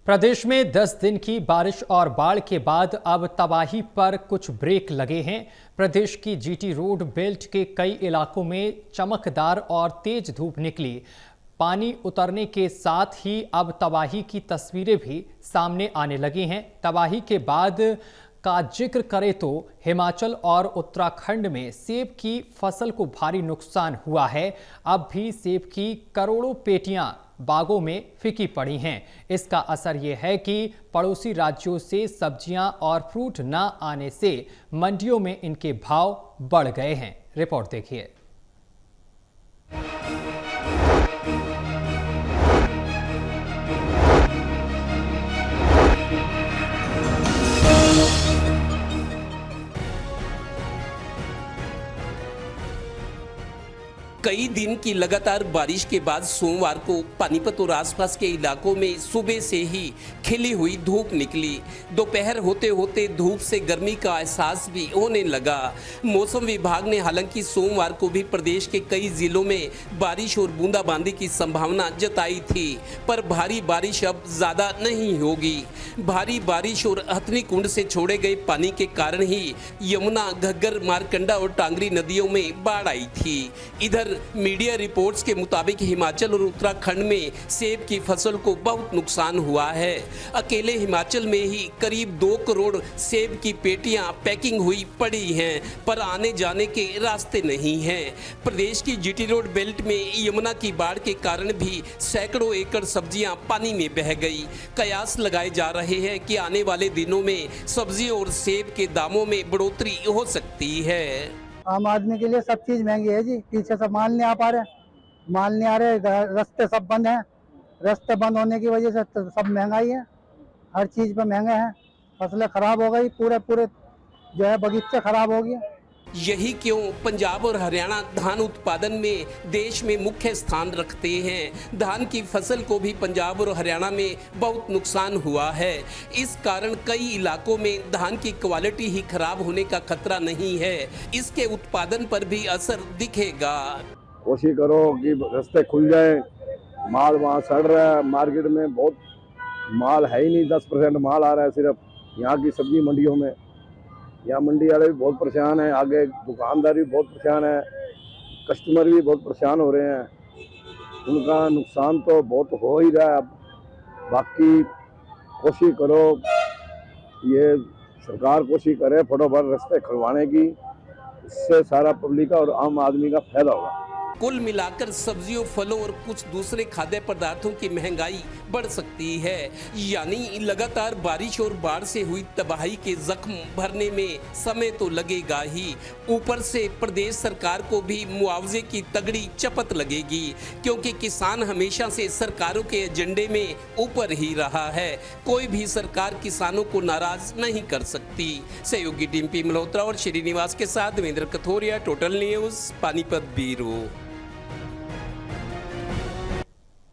प्रदेश में 10 दिन की बारिश और बाढ़ के बाद अब तबाही पर कुछ ब्रेक लगे हैं। प्रदेश की जीटी रोड बेल्ट के कई इलाकों में चमकदार और तेज धूप निकली। पानी उतरने के साथ ही अब तबाही की तस्वीरें भी सामने आने लगी हैं। तबाही के बाद का जिक्र करें तो हिमाचल और उत्तराखंड में सेब की फसल को भारी नुकसान हुआ है। अब भी सेब की करोड़ों पेटियां बागों में फीकी पड़ी हैं। इसका असर यह है कि पड़ोसी राज्यों से सब्जियां और फ्रूट न आने से मंडियों में इनके भाव बढ़ गए हैं। रिपोर्ट देखिए। कई दिन की लगातार बारिश के बाद सोमवार को पानीपत और आसपास के इलाकों में सुबह से ही खिली हुई धूप निकली। दोपहर होते होते धूप से गर्मी का एहसास भी होने लगा। मौसम विभाग ने हालांकि सोमवार को भी प्रदेश के कई जिलों में बारिश और बूंदाबांदी की संभावना जताई थी, पर भारी बारिश अब ज्यादा नहीं होगी। भारी बारिश और हथनी कुंड से छोड़े गए पानी के कारण ही यमुना, घग्गर, मारकंडा और टांगरी नदियों में बाढ़ आई थी। इधर मीडिया रिपोर्ट्स के मुताबिक हिमाचल और उत्तराखंड में सेब की फसल को बहुत नुकसान हुआ है। अकेले हिमाचल में ही करीब 2 करोड़ सेब की पेटियां पैकिंग हुई पड़ी हैं, पर आने जाने के रास्ते नहीं हैं। प्रदेश की जीटी रोड बेल्ट में यमुना की बाढ़ के कारण भी सैकड़ों एकड़ सब्जियां पानी में बह गई। कयास लगाए जा रहे हैं कि आने वाले दिनों में सब्जियों और सेब के दामों में बढ़ोतरी हो सकती है। आम आदमी के लिए सब चीज महंगी है जी। पीछे से माल नहीं आ पा रहे, माल नहीं आ रहे, रास्ते सब बंद हैं। रास्ते बंद होने की वजह से तो सब महंगाई है, हर चीज पे महंगे हैं। फसलें खराब हो गई, पूरे जो है बगीचे खराब हो गए। यही क्यों पंजाब और हरियाणा धान उत्पादन में देश में मुख्य स्थान रखते हैं। धान की फसल को भी पंजाब और हरियाणा में बहुत नुकसान हुआ है। इस कारण कई इलाकों में धान की क्वालिटी ही खराब होने का खतरा नहीं है, इसके उत्पादन पर भी असर दिखेगा। कोशिश करो कि रास्ते खुल जाए। माल वहाँ सड़ रहा है, मार्केट में बहुत माल है ही नहीं, 10% माल आ रहा है सिर्फ यहाँ की सब्जी मंडियों में। यहाँ मंडी वाले भी बहुत परेशान हैं, आगे दुकानदार भी बहुत परेशान है, कस्टमर भी बहुत परेशान हो रहे हैं। उनका नुकसान तो बहुत हो ही रहा है। अब बाकी कोशिश करो, ये सरकार कोशिश करे फटोफट रास्ते खुलवाने की, इससे सारा पब्लिक का और आम आदमी का फायदा होगा। कुल मिलाकर सब्जियों, फलों और कुछ दूसरे खाद्य पदार्थों की महंगाई बढ़ सकती है। यानी लगातार बारिश और बाढ़ से हुई तबाही के जख्म भरने में समय तो लगेगा ही। ऊपर से प्रदेश सरकार को भी मुआवजे की तगड़ी चपत लगेगी, क्योंकि किसान हमेशा से सरकारों के एजेंडे में ऊपर ही रहा है। कोई भी सरकार किसानों को नाराज नहीं कर सकती। सहयोगी डिम्पी मल्होत्रा और श्रीनिवास के साथ Devendra Kathoria, total news, Panipat bureau.